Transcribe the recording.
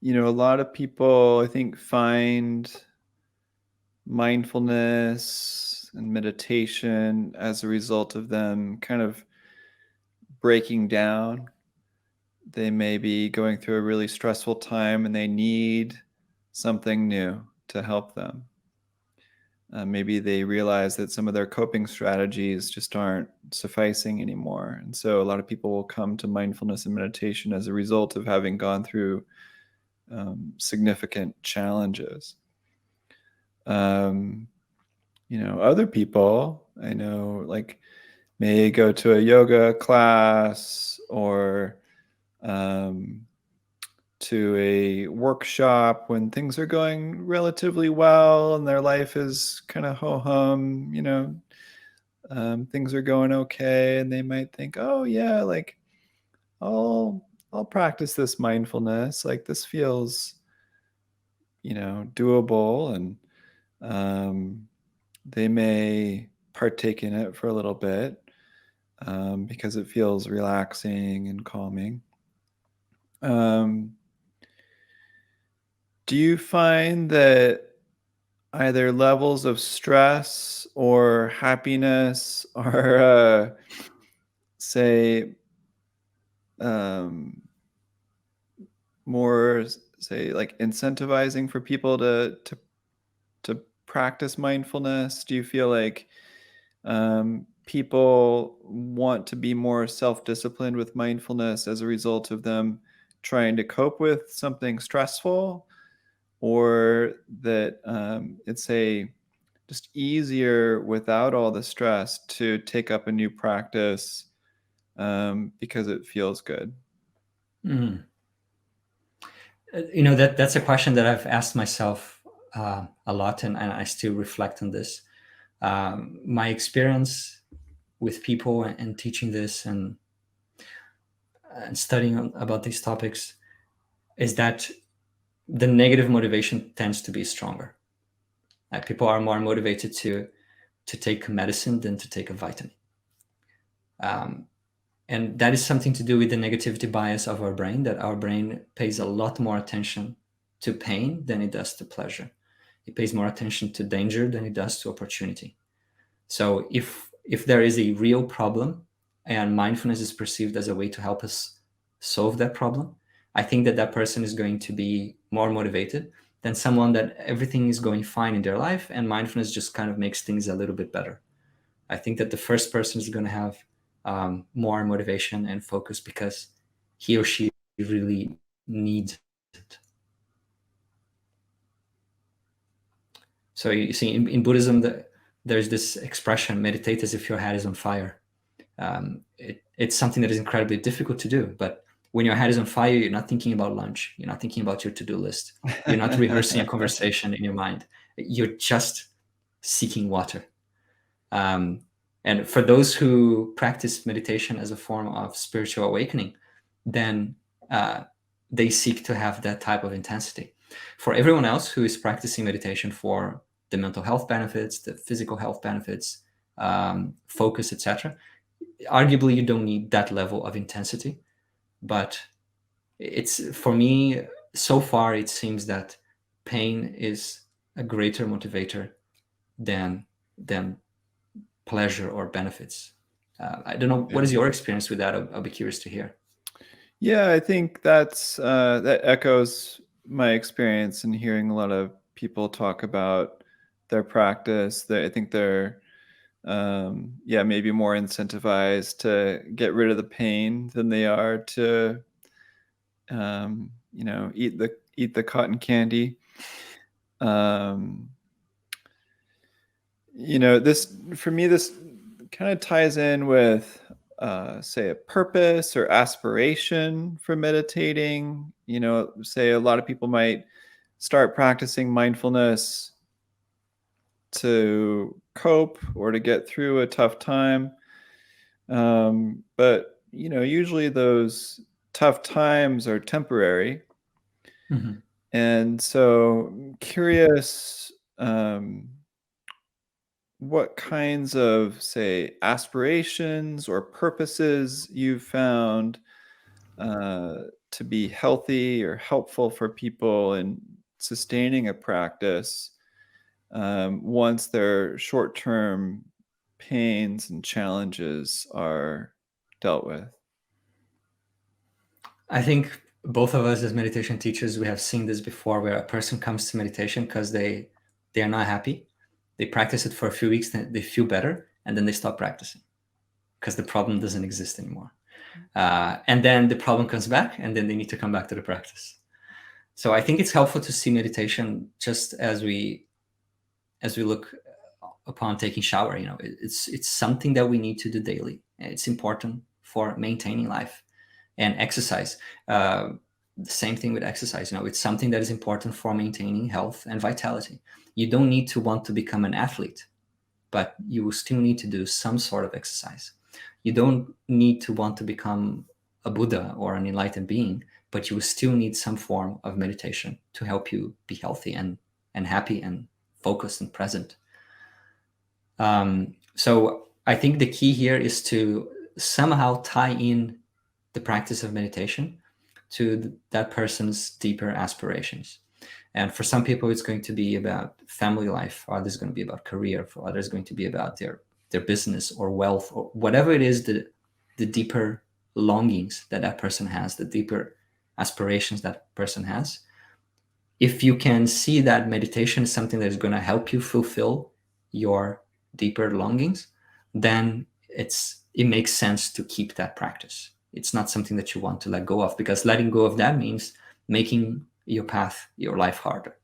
A lot of people, I think, find mindfulness and meditation as a result of them kind of breaking down. They may be going through a really stressful time and they need something new to help them. Maybe they realize that some of their coping strategies just aren't sufficing anymore. And so a lot of people will come to mindfulness and meditation as a result of having gone through significant challenges. Other people I know, like, may go to a yoga class or to a workshop when things are going relatively well and their life is kind of ho-hum, things are going okay, and they might think, oh yeah, like I'll practice this mindfulness, like this feels doable, and they may partake in it for a little bit because it feels relaxing and calming. Do you find that either levels of stress or happiness are, say, um, more, say, like incentivizing for people to practice mindfulness? Do you feel like people want to be more self-disciplined with mindfulness as a result of them trying to cope with something stressful, or that it's just easier without all the stress to take up a new practice because it feels good? Mm. That's a question that I've asked myself a lot, and I still reflect on this. My experience with people and teaching this and studying about these topics is that the negative motivation tends to be stronger. People are more motivated to take medicine than to take a vitamin. And that is something to do with the negativity bias of our brain, that our brain pays a lot more attention to pain than it does to pleasure. It pays more attention to danger than it does to opportunity. So if there is a real problem and mindfulness is perceived as a way to help us solve that problem, I think that that person is going to be more motivated than someone that everything is going fine in their life and mindfulness just kind of makes things a little bit better. I think that the first person is going to have more motivation and focus because he or she really needs it. So you see, in Buddhism, there's this expression, meditate as if your head is on fire. It's something that is incredibly difficult to do, but when your head is on fire, you're not thinking about lunch. You're not thinking about your to-do list. You're not rehearsing a conversation in your mind. You're just seeking water. And for those who practice meditation as a form of spiritual awakening, then they seek to have that type of intensity. For everyone else who is practicing meditation for the mental health benefits, the physical health benefits, focus, etc., arguably you don't need that level of intensity. But it's, for me, so far it seems that pain is a greater motivator than pleasure or benefits. I don't know. What is your experience with that? I'll be curious to hear. Yeah, I think that echoes my experience in hearing a lot of people talk about their practice. I think they're maybe more incentivized to get rid of the pain than they are to eat the cotton candy. This, for me, this kind of ties in with say a purpose or aspiration for meditating. Say a lot of people might start practicing mindfulness to cope or to get through a tough time, but usually those tough times are temporary. Mm-hmm. And so curious, what kinds of, say, aspirations or purposes you've found to to be healthy or helpful for people in sustaining a practice once their short-term pains and challenges are dealt with? I think both of us as meditation teachers, we have seen this before, where a person comes to meditation because they are not happy. They practice it for a few weeks, then they feel better, and then they stop practicing because the problem doesn't exist anymore. And then the problem comes back, and then they need to come back to the practice. So I think it's helpful to see meditation just as we look upon taking shower. It's something that we need to do daily. It's important for maintaining life. And exercise, the same thing with exercise. It's something that is important for maintaining health and vitality. You don't need to want to become an athlete, but you will still need to do some sort of exercise. You don't need to want to become a Buddha or an enlightened being, but you will still need some form of meditation to help you be healthy and happy and focused and present. So I think the key here is to somehow tie in the practice of meditation to that person's deeper aspirations. And for some people, it's going to be about family life. For others, it's going to be about career. For others, it's going to be about their business or wealth or whatever it is, the deeper longings that person has, the deeper aspirations that person has. If you can see that meditation is something that is going to help you fulfill your deeper longings, then it makes sense to keep that practice. It's not something that you want to let go of, because letting go of that means making your path, your life harder.